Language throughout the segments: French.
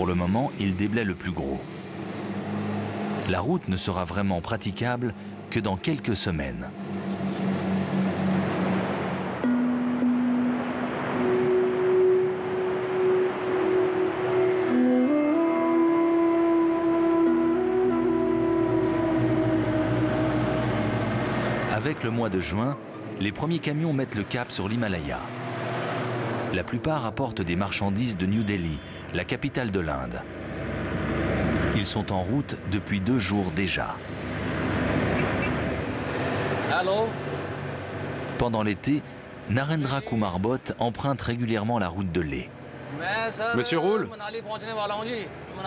le moment, il déblaye le plus gros. La route ne sera vraiment praticable que dans quelques semaines. Avec le mois de juin, les premiers camions mettent le cap sur l'Himalaya. La plupart apportent des marchandises de New Delhi, la capitale de l'Inde. Ils sont en route depuis 2 jours déjà. Hello. Pendant l'été, Narendra Kumar Bhatt emprunte régulièrement la route de lait. Monsieur Roule,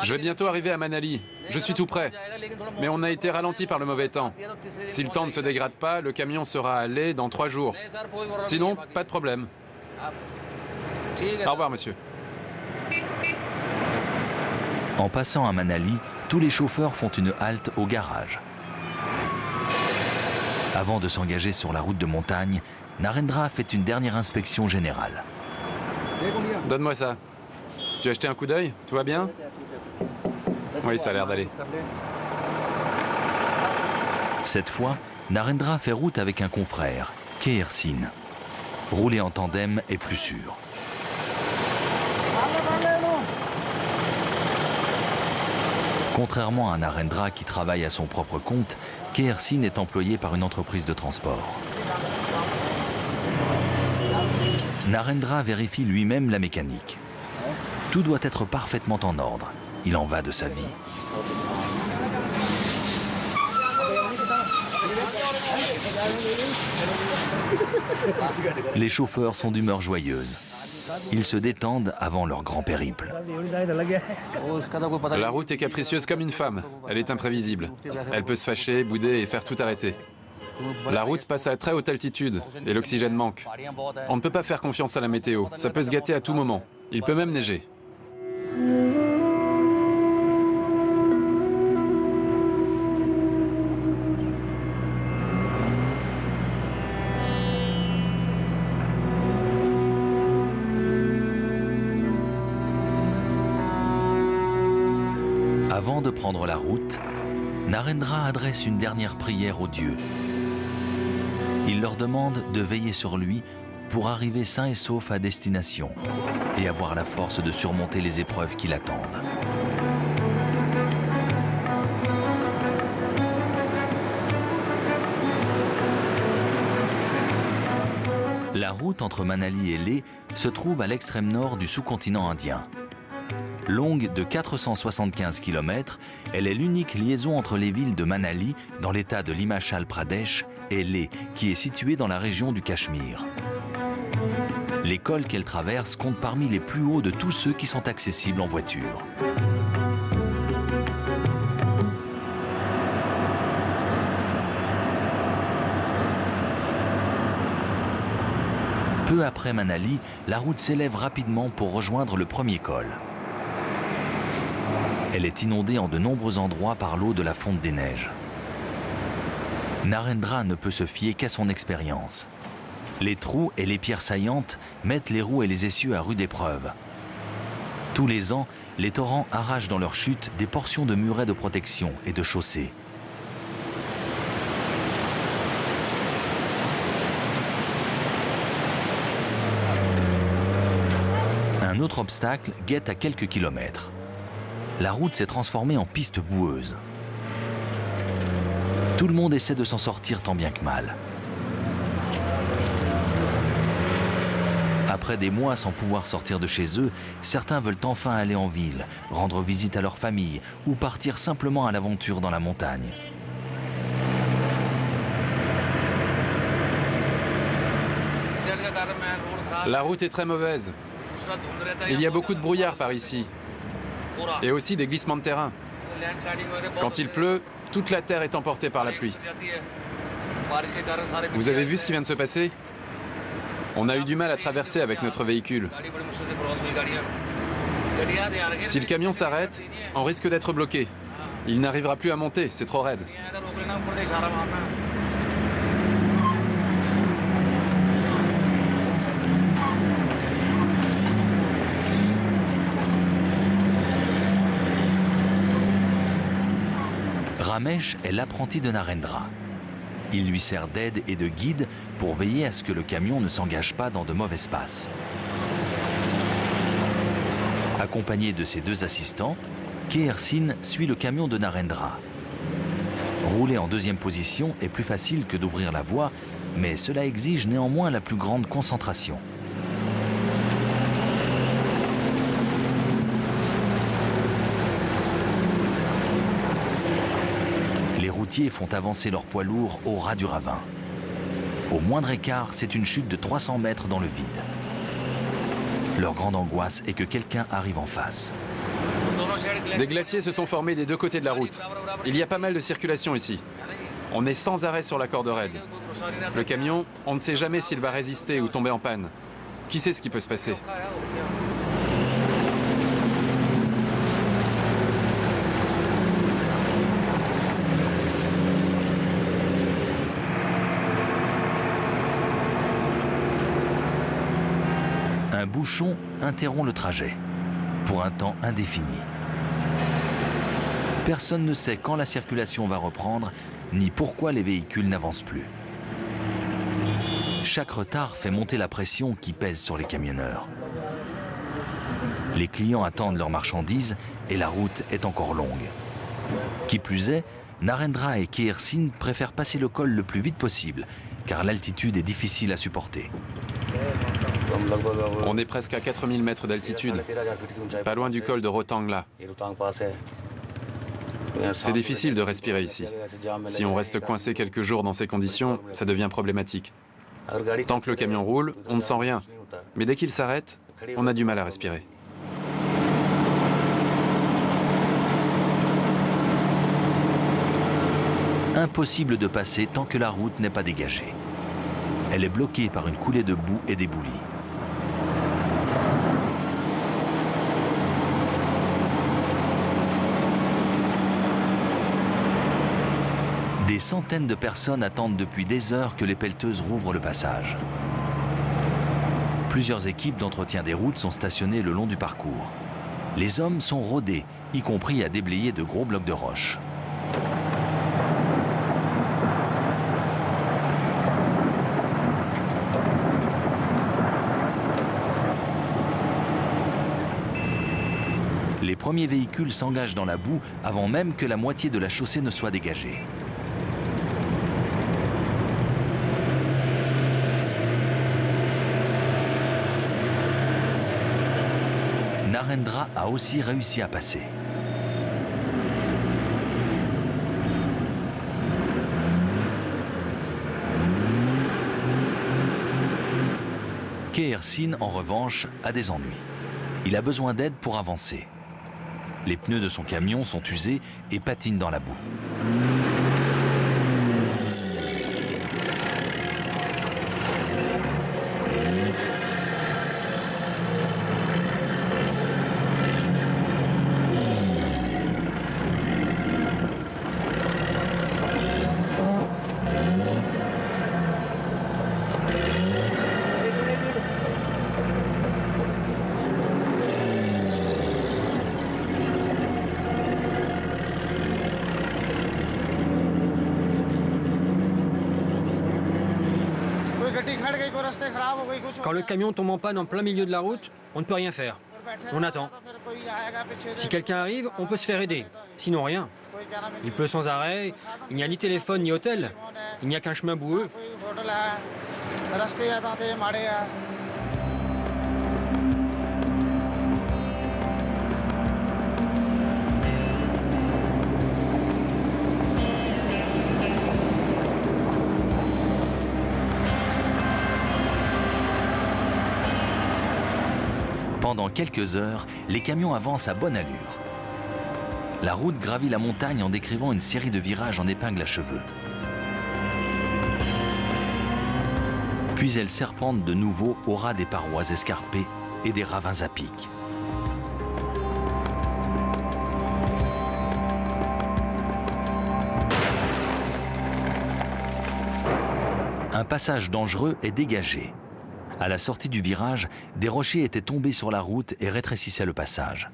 je vais bientôt arriver à Manali. Je suis tout prêt. Mais on a été ralenti par le mauvais temps. Si le temps ne se dégrade pas, le camion sera à Leh dans 3 jours. Sinon, pas de problème. Au revoir, monsieur. En passant à Manali, tous les chauffeurs font une halte au garage. Avant de s'engager sur la route de montagne, Narendra fait une dernière inspection générale. Donne-moi ça. Tu as jeté un coup d'œil? Tout va bien? Oui, ça a l'air d'aller. Cette fois, Narendra fait route avec un confrère, Keher Singh. Rouler en tandem est plus sûr. Contrairement à Narendra qui travaille à son propre compte, Keher Singh est employé par une entreprise de transport. Narendra vérifie lui-même la mécanique. Tout doit être parfaitement en ordre. Il en va de sa vie. Les chauffeurs sont d'humeur joyeuse. Ils se détendent avant leur grand périple. La route est capricieuse comme une femme. Elle est imprévisible. Elle peut se fâcher, bouder et faire tout arrêter. La route passe à très haute altitude et l'oxygène manque. On ne peut pas faire confiance à la météo. Ça peut se gâter à tout moment. Il peut même neiger. Avant de prendre la route, Narendra adresse une dernière prière aux dieux. Il leur demande de veiller sur lui pour arriver sain et sauf à destination et avoir la force de surmonter les épreuves qui l'attendent. La route entre Manali et Leh se trouve à l'extrême nord du sous-continent indien. Longue de 475 km, elle est l'unique liaison entre les villes de Manali, dans l'état de l'Himachal Pradesh, et Leh, qui est située dans la région du Cachemire. Les cols qu'elle traverse comptent parmi les plus hauts de tous ceux qui sont accessibles en voiture. Peu après Manali, la route s'élève rapidement pour rejoindre le premier col. Elle est inondée en de nombreux endroits par l'eau de la fonte des neiges. Narendra ne peut se fier qu'à son expérience. Les trous et les pierres saillantes mettent les roues et les essieux à rude épreuve. Tous les ans, les torrents arrachent dans leur chute des portions de murets de protection et de chaussées. Un autre obstacle guette à quelques kilomètres. La route s'est transformée en piste boueuse. Tout le monde essaie de s'en sortir tant bien que mal. Après des mois sans pouvoir sortir de chez eux, certains veulent enfin aller en ville, rendre visite à leur famille ou partir simplement à l'aventure dans la montagne. La route est très mauvaise. Il y a beaucoup de brouillard par ici. Et aussi des glissements de terrain. Quand il pleut, toute la terre est emportée par la pluie. Vous avez vu ce qui vient de se passer? On a eu du mal à traverser avec notre véhicule. Si le camion s'arrête, on risque d'être bloqué. Il n'arrivera plus à monter, c'est trop raide. Ramesh est l'apprenti de Narendra. Il lui sert d'aide et de guide pour veiller à ce que le camion ne s'engage pas dans de mauvaises passes. Accompagné de ses deux assistants, Keher Singh suit le camion de Narendra. Rouler en deuxième position est plus facile que d'ouvrir la voie, mais cela exige néanmoins la plus grande concentration. Les routiers font avancer leur poids lourd au ras du ravin. Au moindre écart, c'est une chute de 300 mètres dans le vide. Leur grande angoisse est que quelqu'un arrive en face. Des glaciers se sont formés des deux côtés de la route. Il y a pas mal de circulation ici. On est sans arrêt sur la corde raide. Le camion, on ne sait jamais s'il va résister ou tomber en panne. Qui sait ce qui peut se passer? Un bouchon interrompt le trajet, pour un temps indéfini. Personne ne sait quand la circulation va reprendre, ni pourquoi les véhicules n'avancent plus. Chaque retard fait monter la pression qui pèse sur les camionneurs. Les clients attendent leurs marchandises et la route est encore longue. Qui plus est, Narendra et Keher Singh préfèrent passer le col le plus vite possible, car l'altitude est difficile à supporter. On est presque à 4000 mètres d'altitude, pas loin du col de Rotangla. C'est difficile de respirer ici. Si on reste coincé quelques jours dans ces conditions, ça devient problématique. Tant que le camion roule, on ne sent rien. Mais dès qu'il s'arrête, on a du mal à respirer. Impossible de passer tant que la route n'est pas dégagée. Elle est bloquée par une coulée de boue et d'éboulis. Des centaines de personnes attendent depuis des heures que les pelleteuses rouvrent le passage. Plusieurs équipes d'entretien des routes sont stationnées le long du parcours. Les hommes sont rodés, y compris à déblayer de gros blocs de roches. Les premiers véhicules s'engagent dans la boue avant même que la moitié de la chaussée ne soit dégagée. Narendra a aussi réussi à passer. Keher Singh, en revanche, a des ennuis. Il a besoin d'aide pour avancer. Les pneus de son camion sont usés et patinent dans la boue. Quand le camion tombe en panne en plein milieu de la route, on ne peut rien faire. On attend. Si quelqu'un arrive, on peut se faire aider. Sinon, rien. Il pleut sans arrêt, il n'y a ni téléphone ni hôtel. Il n'y a qu'un chemin boueux. Pendant quelques heures, les camions avancent à bonne allure. La route gravit la montagne en décrivant une série de virages en épingle à cheveux. Puis elle serpente de nouveau au ras des parois escarpées et des ravins à pic. Un passage dangereux est dégagé. À la sortie du virage, des rochers étaient tombés sur la route et rétrécissaient le passage.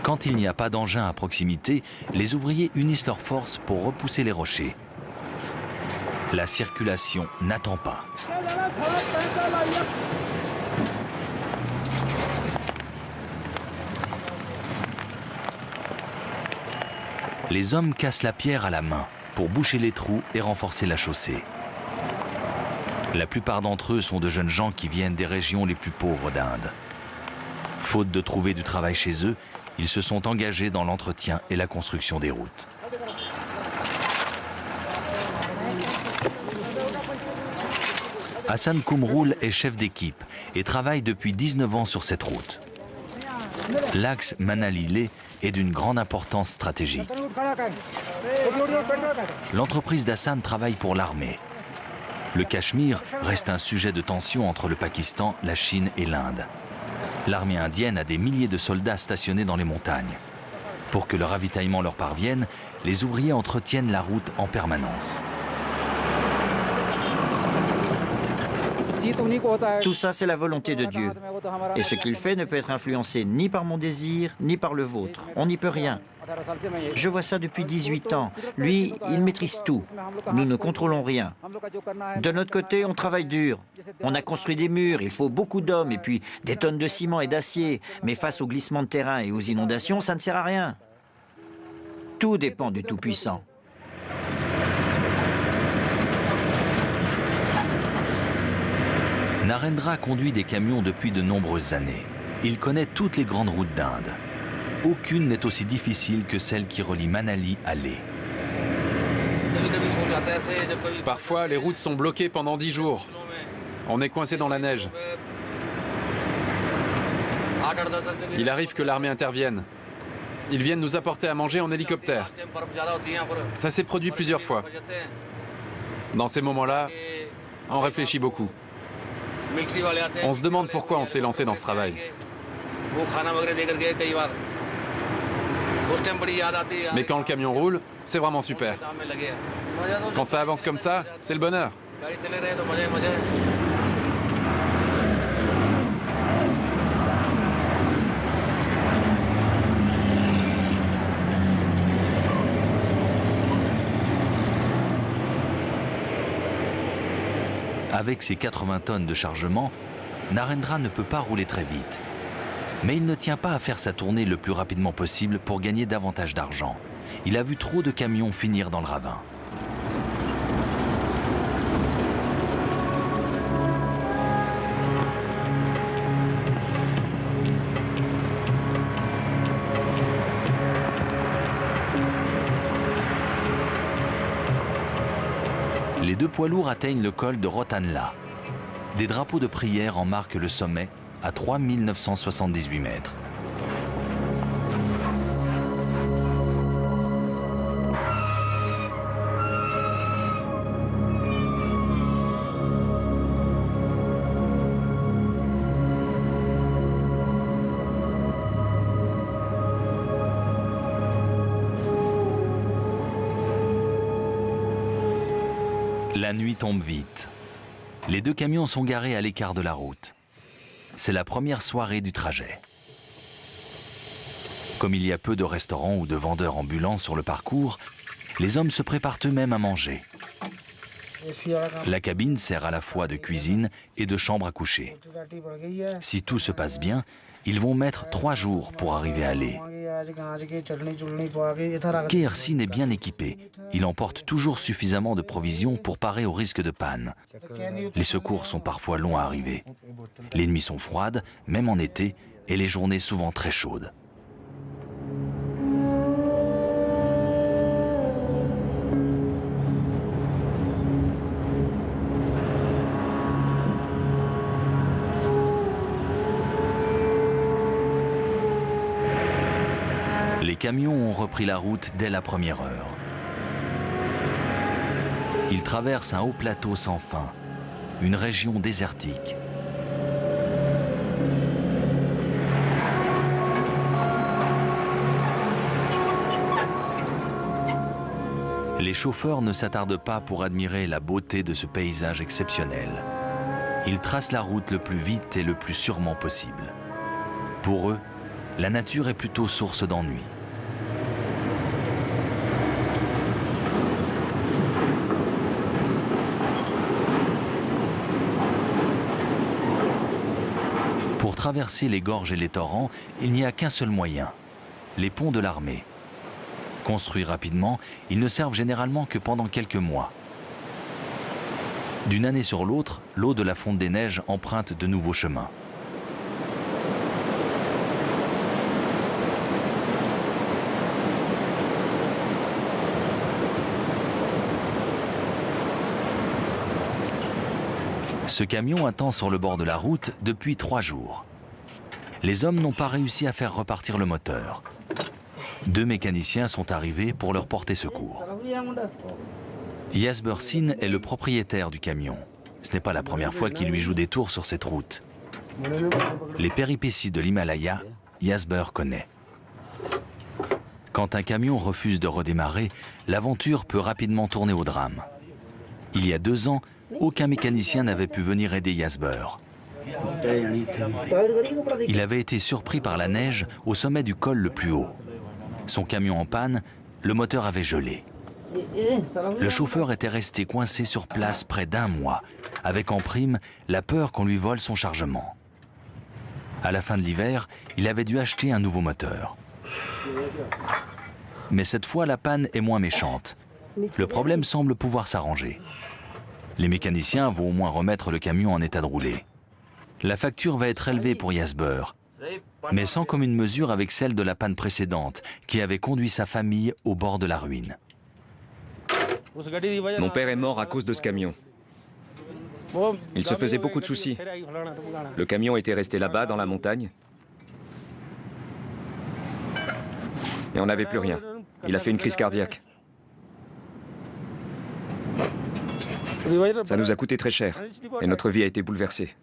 Quand il n'y a pas d'engin à proximité, les ouvriers unissent leurs forces pour repousser les rochers. La circulation n'attend pas. Les hommes cassent la pierre à la main pour boucher les trous et renforcer la chaussée. La plupart d'entre eux sont de jeunes gens qui viennent des régions les plus pauvres d'Inde. Faute de trouver du travail chez eux, ils se sont engagés dans l'entretien et la construction des routes. Hassan Koumroul est chef d'équipe et travaille depuis 19 ans sur cette route. L'axe Manali-Leh est d'une grande importance stratégique. L'entreprise d'Hassan travaille pour l'armée. Le Cachemire reste un sujet de tension entre le Pakistan, la Chine et l'Inde. L'armée indienne a des milliers de soldats stationnés dans les montagnes. Pour que le ravitaillement leur parvienne, les ouvriers entretiennent la route en permanence. Tout ça, c'est la volonté de Dieu. Et ce qu'il fait ne peut être influencé ni par mon désir, ni par le vôtre. On n'y peut rien. Je vois ça depuis 18 ans. Lui, il maîtrise tout. Nous ne contrôlons rien. De notre côté, on travaille dur. On a construit des murs, il faut beaucoup d'hommes et puis des tonnes de ciment et d'acier. Mais face aux glissements de terrain et aux inondations, ça ne sert à rien. Tout dépend du Tout-Puissant. Narendra conduit des camions depuis de nombreuses années. Il connaît toutes les grandes routes d'Inde. Aucune n'est aussi difficile que celle qui relie Manali à Leh. Parfois, les routes sont bloquées pendant 10 jours. On est coincé dans la neige. Il arrive que l'armée intervienne. Ils viennent nous apporter à manger en hélicoptère. Ça s'est produit plusieurs fois. Dans ces moments-là, on réfléchit beaucoup. On se demande pourquoi on s'est lancé dans ce travail. Mais quand le camion roule, c'est vraiment super. Quand ça avance comme ça, c'est le bonheur. Avec ses 80 tonnes de chargement, Narendra ne peut pas rouler très vite. Mais il ne tient pas à faire sa tournée le plus rapidement possible pour gagner davantage d'argent. Il a vu trop de camions finir dans le ravin. Les deux poids lourds atteignent le col de Rotanla. Des drapeaux de prière en marquent le sommet à 3978 mètres. La nuit tombe vite. Les deux camions sont garés à l'écart de la route. C'est la première soirée du trajet. Comme il y a peu de restaurants ou de vendeurs ambulants sur le parcours, les hommes se préparent eux-mêmes à manger. La cabine sert à la fois de cuisine et de chambre à coucher. Si tout se passe bien, ils vont mettre 3 jours pour arriver à Leh. KRC est bien équipé. Il emporte toujours suffisamment de provisions pour parer au risque de panne. Les secours sont parfois longs à arriver. Les nuits sont froides, même en été, et les journées souvent très chaudes. Les camions ont repris la route dès la première heure. Ils traversent un haut plateau sans fin, une région désertique. Les chauffeurs ne s'attardent pas pour admirer la beauté de ce paysage exceptionnel. Ils tracent la route le plus vite et le plus sûrement possible. Pour eux, la nature est plutôt source d'ennui. Pour traverser les gorges et les torrents, il n'y a qu'un seul moyen, les ponts de l'armée. Construits rapidement, ils ne servent généralement que pendant quelques mois. D'une année sur l'autre, l'eau de la fonte des neiges emprunte de nouveaux chemins. Ce camion attend sur le bord de la route depuis 3 jours. Les hommes n'ont pas réussi à faire repartir le moteur. 2 mécaniciens sont arrivés pour leur porter secours. Jasper Sin est le propriétaire du camion. Ce n'est pas la première fois qu'il lui joue des tours sur cette route. Les péripéties de l'Himalaya, Jasper connaît. Quand un camion refuse de redémarrer, l'aventure peut rapidement tourner au drame. Il y a 2 ans, aucun mécanicien n'avait pu venir aider Jasper. Il avait été surpris par la neige au sommet du col le plus haut. Son camion en panne, le moteur avait gelé. Le chauffeur était resté coincé sur place près d'1 mois, avec en prime la peur qu'on lui vole son chargement. À la fin de l'hiver, il avait dû acheter un nouveau moteur. Mais cette fois, la panne est moins méchante. Le problème semble pouvoir s'arranger. Les mécaniciens vont au moins remettre le camion en état de rouler. La facture va être élevée pour Jasper, mais sans commune mesure avec celle de la panne précédente, qui avait conduit sa famille au bord de la ruine. Mon père est mort à cause de ce camion. Il se faisait beaucoup de soucis. Le camion était resté là-bas, dans la montagne. Et on n'avait plus rien. Il a fait une crise cardiaque. Ça nous a coûté très cher. Et notre vie a été bouleversée.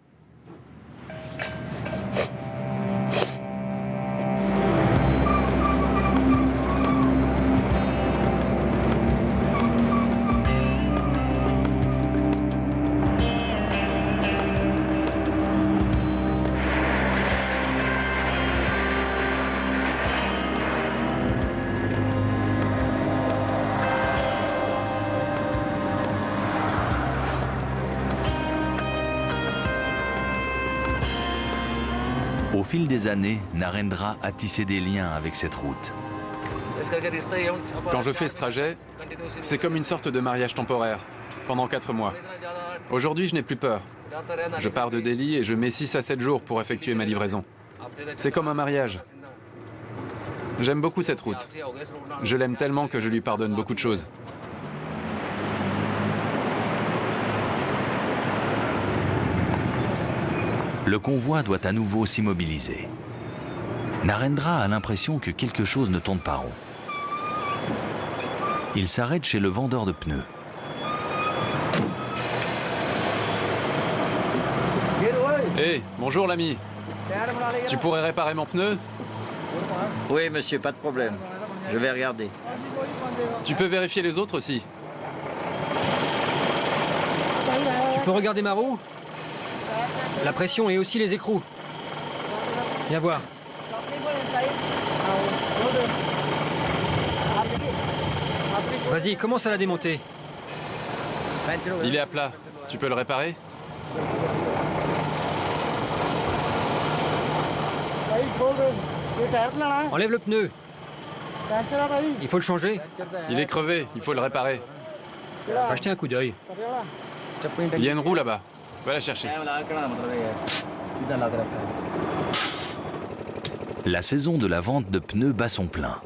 Au fil des années, Narendra a tissé des liens avec cette route. Quand je fais ce trajet, c'est comme une sorte de mariage temporaire, pendant 4 mois. Aujourd'hui, je n'ai plus peur. Je pars de Delhi et je mets 6 à 7 jours pour effectuer ma livraison. C'est comme un mariage. J'aime beaucoup cette route. Je l'aime tellement que je lui pardonne beaucoup de choses. Le convoi doit à nouveau s'immobiliser. Narendra a l'impression que quelque chose ne tourne pas rond. Il s'arrête chez le vendeur de pneus. Hé, bonjour l'ami. Tu pourrais réparer mon pneu? Oui, monsieur, pas de problème. Je vais regarder. Tu peux vérifier les autres aussi. Tu peux regarder ma roue? La pression et aussi les écrous. Viens voir. Vas-y, commence à la démonter. Il est à plat. Tu peux le réparer? Enlève le pneu. Il faut le changer. Il est crevé, il faut le réparer. Va jeter un coup d'œil. Il y a une roue là-bas. Va la chercher. La saison de la vente de pneus bat son plein.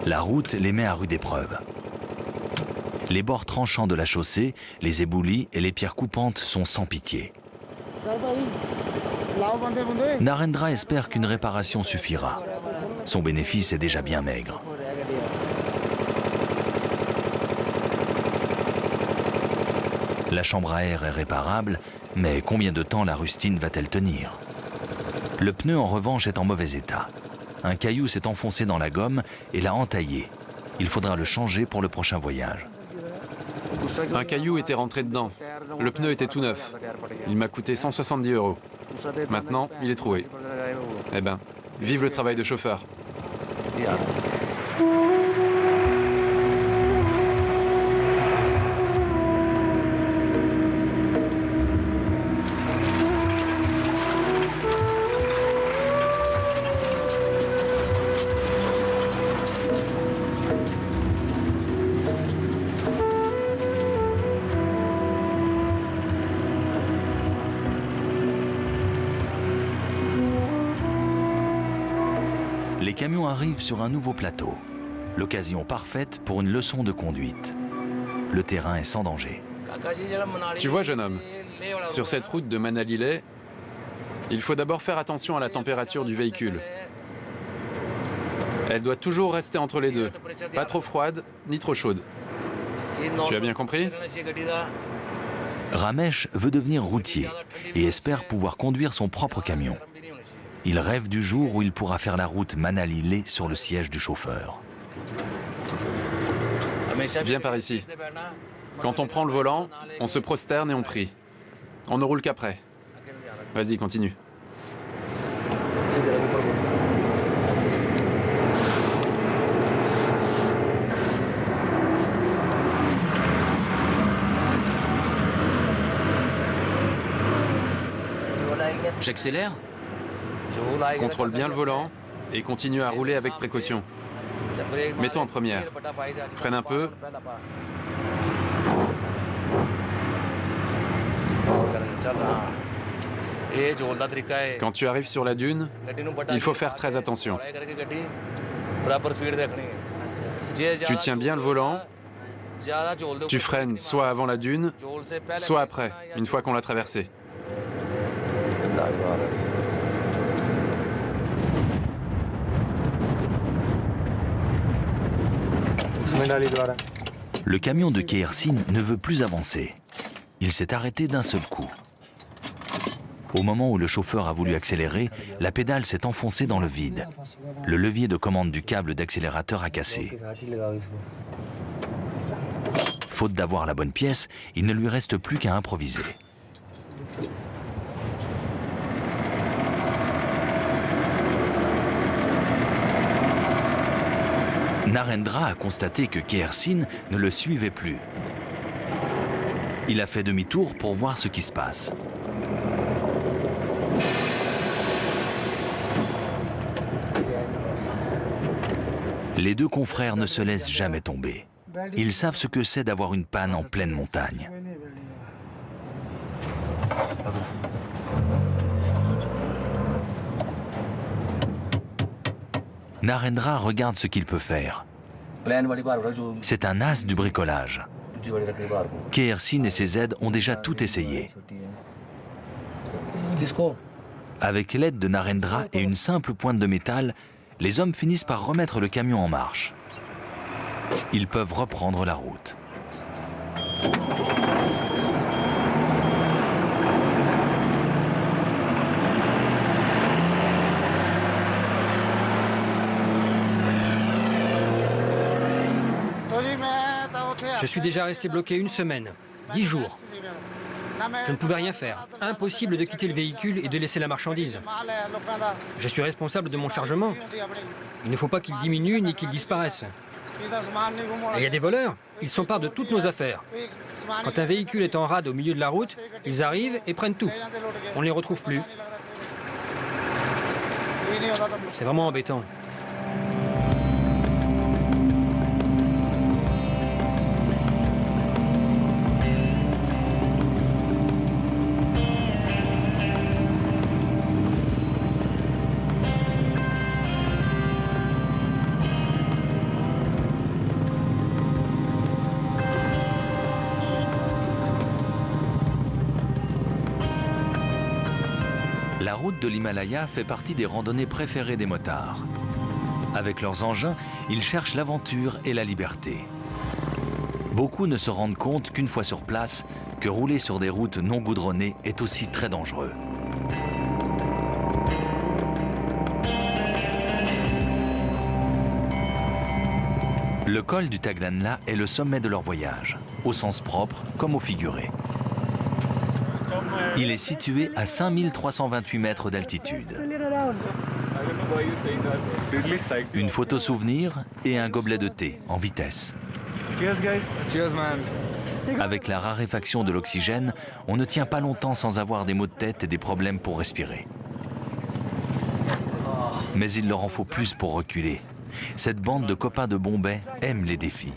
La route les met à rude épreuve. Les bords tranchants de la chaussée, les éboulis et les pierres coupantes sont sans pitié. Narendra espère qu'une réparation suffira. Son bénéfice est déjà bien maigre. La chambre à air est réparable, mais combien de temps la rustine va-t-elle tenir? Le pneu en revanche est en mauvais état. Un caillou s'est enfoncé dans la gomme et l'a entaillé. Il faudra le changer pour le prochain voyage. Un caillou était rentré dedans. Le pneu était tout neuf. Il m'a coûté 170 €. Maintenant, il est troué. Eh ben, Vive le travail de chauffeur. Les camions arrivent sur un nouveau plateau. L'occasion parfaite pour une leçon de conduite. Le terrain est sans danger. Tu vois, jeune homme, sur cette route de Manali-Leh, il faut d'abord faire attention à la température du véhicule. Elle doit toujours rester entre les deux, pas trop froide ni trop chaude. Tu as bien compris? Ramesh veut devenir routier et espère pouvoir conduire son propre camion. Il rêve du jour où il pourra faire la route Manali-Leh sur le siège du chauffeur. Viens par ici. Quand on prend le volant, on se prosterne et on prie. On ne roule qu'après. Vas-y, continue. J'accélère? Contrôle bien le volant et continue à rouler avec précaution. Mets-toi en première. Freine un peu. Quand tu arrives sur la dune, il faut faire très attention. Tu tiens bien le volant. Tu freines soit avant la dune, soit après, une fois qu'on l'a traversée. Le camion de Kersine ne veut plus avancer. Il s'est arrêté d'un seul coup. Au moment où le chauffeur a voulu accélérer, la pédale s'est enfoncée dans le vide. Le levier de commande du câble d'accélérateur a cassé. Faute d'avoir la bonne pièce, il ne lui reste plus qu'à improviser. Narendra a constaté que Kersine ne le suivait plus. Il a fait demi-tour pour voir ce qui se passe. Les deux confrères ne se laissent jamais tomber. Ils savent ce que c'est d'avoir une panne en pleine montagne. Narendra regarde ce qu'il peut faire. C'est un as du bricolage. Kersine et ses aides ont déjà tout essayé. Avec l'aide de Narendra et une simple pointe de métal, les hommes finissent par remettre le camion en marche. Ils peuvent reprendre la route. Je suis déjà resté bloqué une semaine, 10 jours. Je ne pouvais rien faire. Impossible de quitter le véhicule et de laisser la marchandise. Je suis responsable de mon chargement. Il ne faut pas qu'il diminue ni qu'il disparaisse. Et il y a des voleurs. Ils s'emparent de toutes nos affaires. Quand un véhicule est en rade au milieu de la route, ils arrivent et prennent tout. On ne les retrouve plus. C'est vraiment embêtant. La route de l'Himalaya fait partie des randonnées préférées des motards. Avec leurs engins, ils cherchent l'aventure et la liberté. Beaucoup ne se rendent compte qu'une fois sur place, que rouler sur des routes non goudronnées est aussi très dangereux. Le col du Taglanla est le sommet de leur voyage, au sens propre comme au figuré. Il est situé à 5328 mètres d'altitude. Une photo souvenir et un gobelet de thé en vitesse. Avec la raréfaction de l'oxygène, on ne tient pas longtemps sans avoir des maux de tête et des problèmes pour respirer. Mais il leur en faut plus pour reculer. Cette bande de copains de Bombay aime les défis.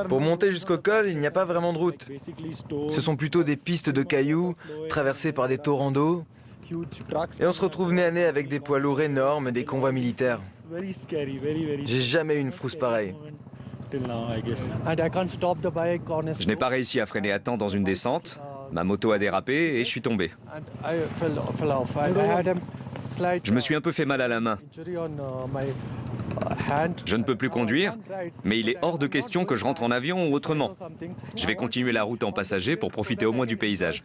Pour monter jusqu'au col, il n'y a pas vraiment de route. Ce sont plutôt des pistes de cailloux, traversées par des torrents d'eau. Et on se retrouve nez à nez avec des poids lourds énormes et des convois militaires. J'ai jamais eu une frousse pareille. Je n'ai pas réussi à freiner à temps dans une descente. Ma moto a dérapé et je suis tombé. Je me suis un peu fait mal à la main. Je ne peux plus conduire, mais il est hors de question que je rentre en avion ou autrement. Je vais continuer la route en passager pour profiter au moins du paysage.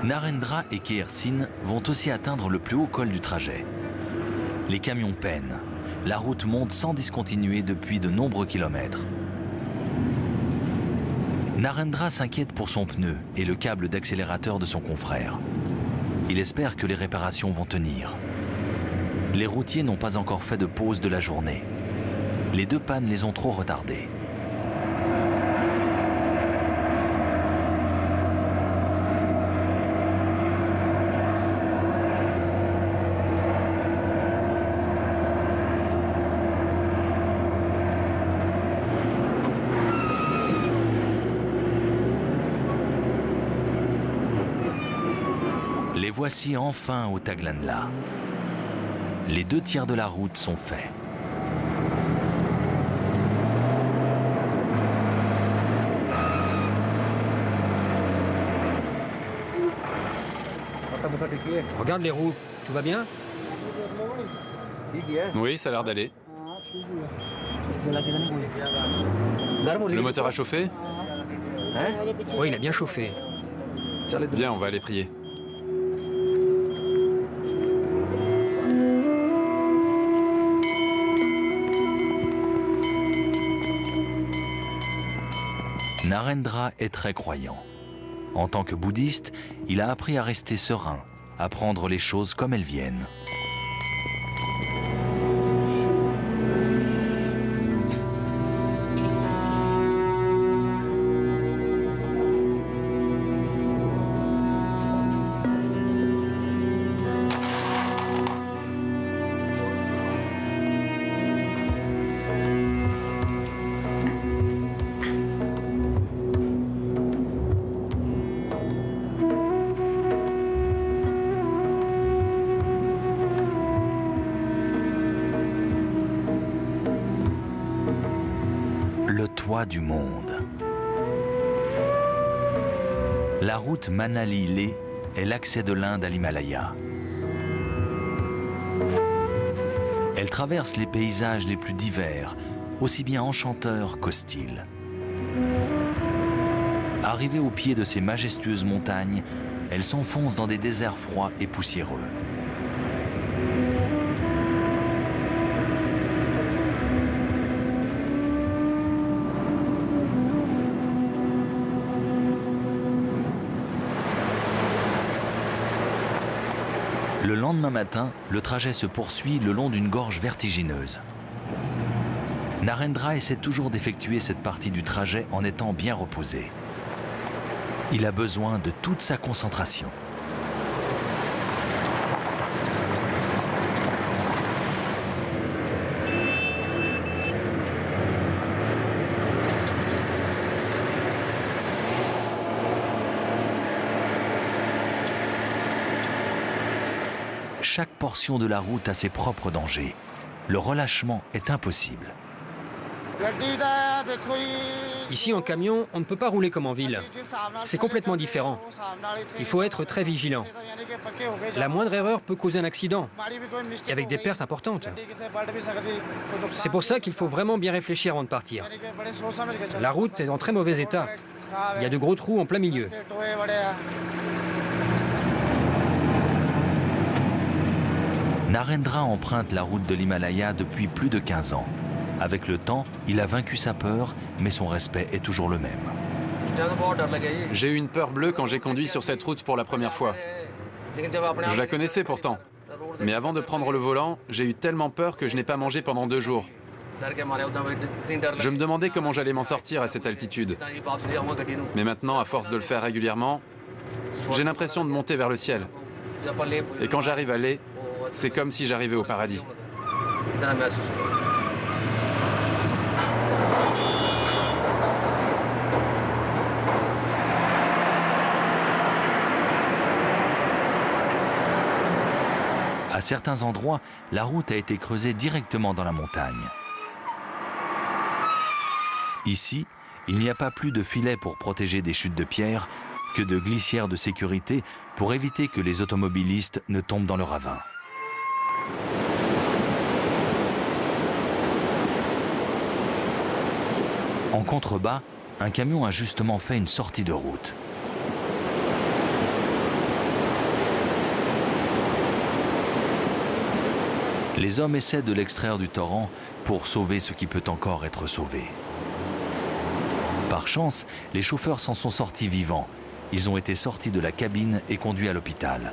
Narendra et Keersin vont aussi atteindre le plus haut col du trajet. Les camions peinent. La route monte sans discontinuer depuis de nombreux kilomètres. Narendra s'inquiète pour son pneu et le câble d'accélérateur de son confrère. Il espère que les réparations vont tenir. Les routiers n'ont pas encore fait de pause de la journée. Les deux pannes les ont trop retardés. Les voici enfin au Taglanla. Les 2/3 de la route sont faits. Regarde les roues, tout va bien? Oui, ça a l'air d'aller. Le moteur a chauffé? Oui, il a bien chauffé. Bien, on va aller prier. Narendra est très croyant. En tant que bouddhiste, il a appris à rester serein, à prendre les choses comme elles viennent. Le toit du monde. La route Manali-Leh est l'accès de l'Inde à l'Himalaya. Elle traverse les paysages les plus divers, aussi bien enchanteurs qu'hostiles. Arrivée au pied de ces majestueuses montagnes, elle s'enfonce dans des déserts froids et poussiéreux. Le lendemain matin, le trajet se poursuit le long d'une gorge vertigineuse. Narendra essaie toujours d'effectuer cette partie du trajet en étant bien reposé. Il a besoin de toute sa concentration. chaque portion de la route a ses propres dangers. Le relâchement est impossible. Ici, en camion, on ne peut pas rouler comme en ville. C'est complètement différent. Il faut être très vigilant. La moindre erreur peut causer un accident, et avec des pertes importantes. C'est pour ça qu'il faut vraiment bien réfléchir avant de partir. La route est en très mauvais état. Il y a de gros trous en plein milieu. Narendra emprunte la route de l'Himalaya depuis plus de 15 ans. Avec le temps, il a vaincu sa peur, mais son respect est toujours le même. J'ai eu une peur bleue quand j'ai conduit sur cette route pour la première fois. Je la connaissais pourtant. Mais avant de prendre le volant, j'ai eu tellement peur que je n'ai pas mangé pendant 2 jours. Je me demandais comment j'allais m'en sortir à cette altitude. Mais maintenant, à force de le faire régulièrement, j'ai l'impression de monter vers le ciel. Et quand j'arrive à Leh, c'est comme si j'arrivais au paradis. À certains endroits, la route a été creusée directement dans la montagne. Ici, il n'y a pas plus de filets pour protéger des chutes de pierre que de glissières de sécurité pour éviter que les automobilistes ne tombent dans le ravin. En contrebas, un camion a justement fait une sortie de route. Les hommes essaient de l'extraire du torrent pour sauver ce qui peut encore être sauvé. Par chance, les chauffeurs s'en sont sortis vivants. Ils ont été sortis de la cabine et conduits à l'hôpital.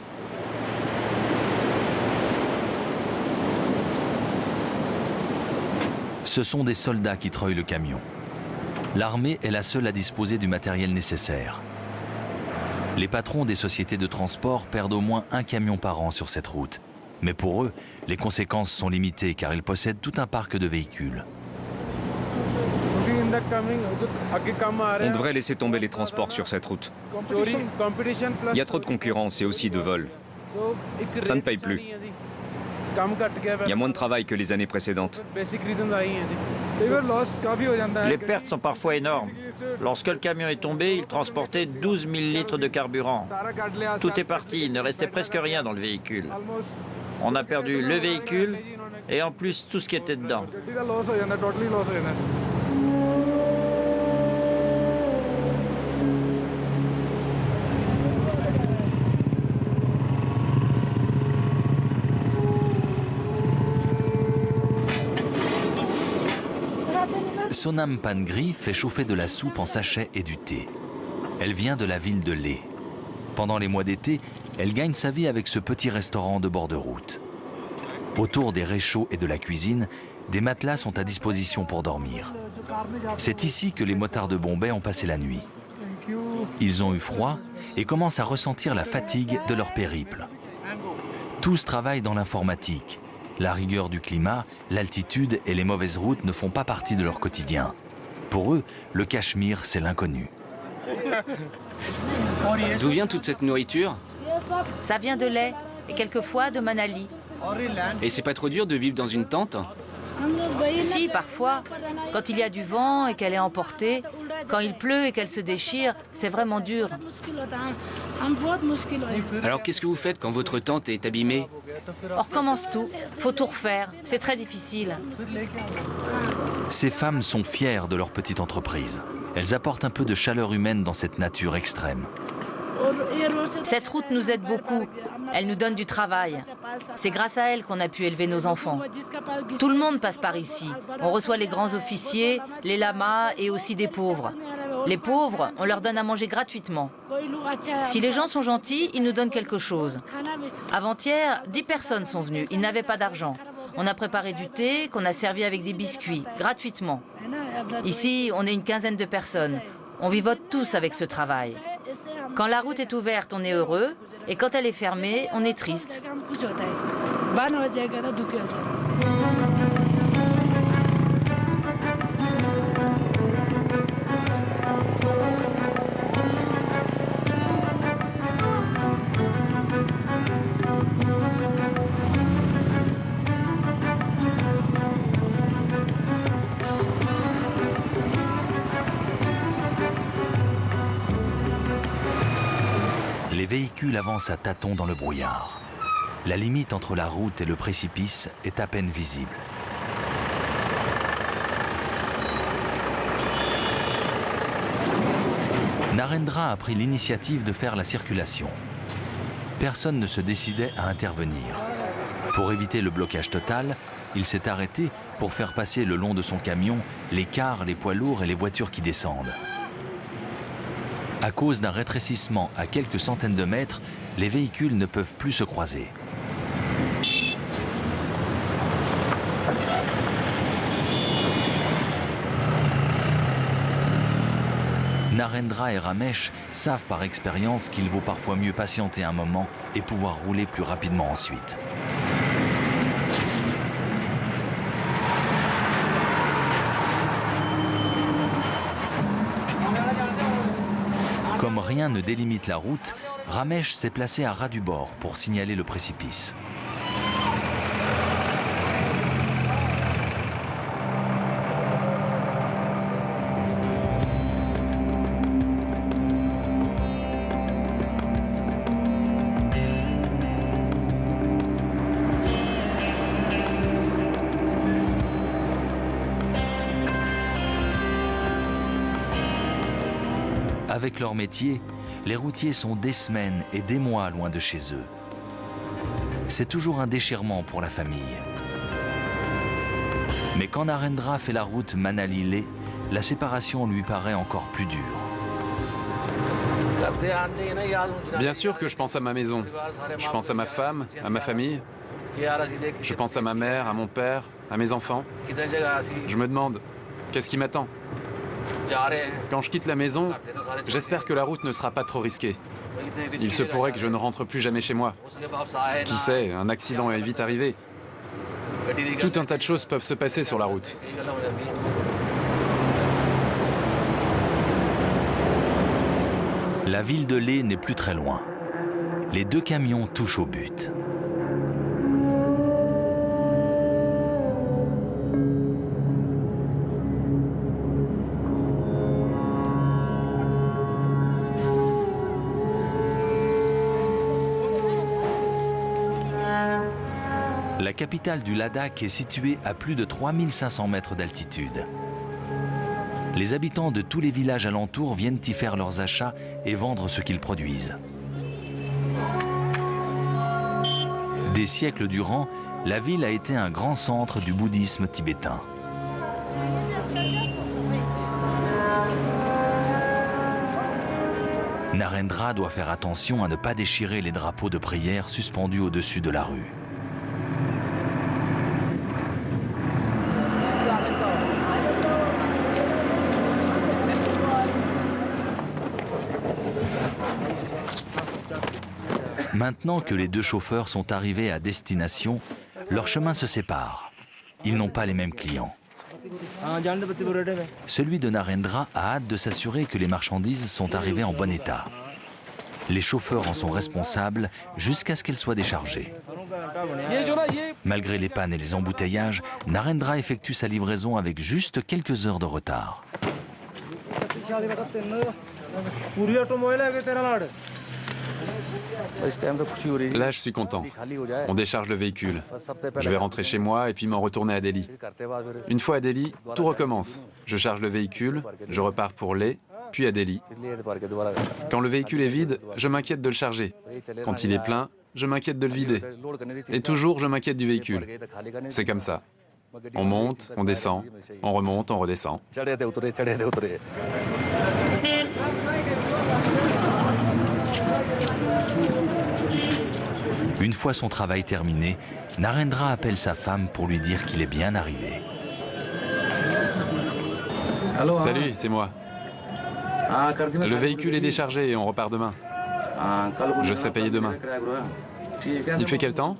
Ce sont des soldats qui treuillent le camion. L'armée est la seule à disposer du matériel nécessaire. Les patrons des sociétés de transport perdent au moins un camion par an sur cette route. Mais pour eux, les conséquences sont limitées car ils possèdent tout un parc de véhicules. On devrait laisser tomber les transports sur cette route. Il y a trop de concurrence et aussi de vols. Ça ne paye plus. Il y a moins de travail que les années précédentes. Les pertes sont parfois énormes. Lorsque le camion est tombé, il transportait 12 000 litres de carburant. Tout est parti, il ne restait presque rien dans le véhicule. On a perdu le véhicule et en plus tout ce qui était dedans. Sonam Pangri fait chauffer de la soupe en sachet et du thé. Elle vient de la ville de Leh. Pendant les mois d'été, elle gagne sa vie avec ce petit restaurant de bord de route. Autour des réchauds et de la cuisine, des matelas sont à disposition pour dormir. C'est ici que les motards de Bombay ont passé la nuit. Ils ont eu froid et commencent à ressentir la fatigue de leur périple. Tous travaillent dans l'informatique. La rigueur du climat, l'altitude et les mauvaises routes ne font pas partie de leur quotidien. Pour eux, le Cachemire, c'est l'inconnu. D'où vient toute cette nourriture? Ça vient de Leh et quelquefois de Manali. Et c'est pas trop dur de vivre dans une tente? Si, parfois, quand il y a du vent et qu'elle est emportée, quand il pleut et qu'elle se déchire, c'est vraiment dur. Alors qu'est-ce que vous faites quand votre tente est abîmée? On recommence tout, faut tout refaire, c'est très difficile. Ces femmes sont fières de leur petite entreprise. Elles apportent un peu de chaleur humaine dans cette nature extrême. Cette route nous aide beaucoup, elle nous donne du travail. C'est grâce à elle qu'on a pu élever nos enfants. Tout le monde passe par ici. On reçoit les grands officiers, les lamas et aussi des pauvres. Les pauvres, on leur donne à manger gratuitement. Si les gens sont gentils, ils nous donnent quelque chose. Avant-hier, 10 personnes sont venues, ils n'avaient pas d'argent. On a préparé du thé qu'on a servi avec des biscuits, gratuitement. Ici, on est une quinzaine de personnes. On vivote tous avec ce travail. Quand la route est ouverte, on est heureux, et quand elle est fermée, on est triste. Les véhicules avancent à tâtons dans le brouillard. La limite entre la route et le précipice est à peine visible. Narendra a pris l'initiative de faire la circulation. Personne ne se décidait à intervenir. Pour éviter le blocage total, il s'est arrêté pour faire passer le long de son camion les cars, les poids lourds et les voitures qui descendent. À cause d'un rétrécissement à quelques centaines de mètres, les véhicules ne peuvent plus se croiser. Narendra et Ramesh savent par expérience qu'il vaut parfois mieux patienter un moment et pouvoir rouler plus rapidement ensuite. Comme rien ne délimite la route, Ramesh s'est placé à ras du bord pour signaler le précipice. Avec leur métier, les routiers sont des semaines et des mois loin de chez eux. C'est toujours un déchirement pour la famille. Mais quand Narendra fait la route Manali-Leh, la séparation lui paraît encore plus dure. Bien sûr que je pense à ma maison. Je pense à ma femme, à ma famille. Je pense à ma mère, à mon père, à mes enfants. Je me demande, qu'est-ce qui m'attend ? Quand je quitte la maison, j'espère que la route ne sera pas trop risquée. Il se pourrait que je ne rentre plus jamais chez moi. Qui sait, un accident est vite arrivé. Tout un tas de choses peuvent se passer sur la route. La ville de Leh n'est plus très loin. Les deux camions touchent au but. La capitale du Ladakh est située à plus de 3500 mètres d'altitude. Les habitants de tous les villages alentours viennent y faire leurs achats et vendre ce qu'ils produisent. Des siècles durant, la ville a été un grand centre du bouddhisme tibétain. Narendra doit faire attention à ne pas déchirer les drapeaux de prière suspendus au-dessus de la rue. Maintenant que les deux chauffeurs sont arrivés à destination, leurs chemins se séparent. Ils n'ont pas les mêmes clients. Celui de Narendra a hâte de s'assurer que les marchandises sont arrivées en bon état. Les chauffeurs en sont responsables jusqu'à ce qu'elles soient déchargées. Malgré les pannes et les embouteillages, Narendra effectue sa livraison avec juste quelques heures de retard. Là, je suis content. On décharge le véhicule. Je vais rentrer chez moi et puis m'en retourner à Delhi. Une fois à Delhi, tout recommence. Je charge le véhicule, je repars pour Leh, puis à Delhi. Quand le véhicule est vide, je m'inquiète de le charger. Quand il est plein, je m'inquiète de le vider. Et toujours, je m'inquiète du véhicule. C'est comme ça. On monte, on descend, on remonte, on redescend. Une fois son travail terminé, Narendra appelle sa femme pour lui dire qu'il est bien arrivé. Salut, c'est moi. Le véhicule est déchargé et on repart demain. Je serai payé demain. Il fait quel temps ?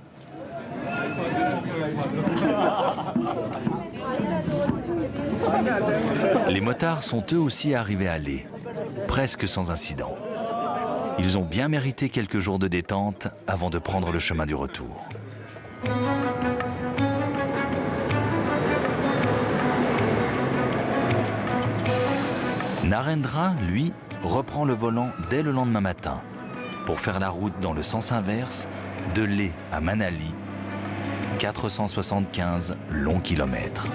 Les motards sont eux aussi arrivés à Leh, presque sans incident. Ils ont bien mérité quelques jours de détente avant de prendre le chemin du retour. Narendra, lui, reprend le volant dès le lendemain matin pour faire la route dans le sens inverse, de Leh à Manali, 475 longs kilomètres.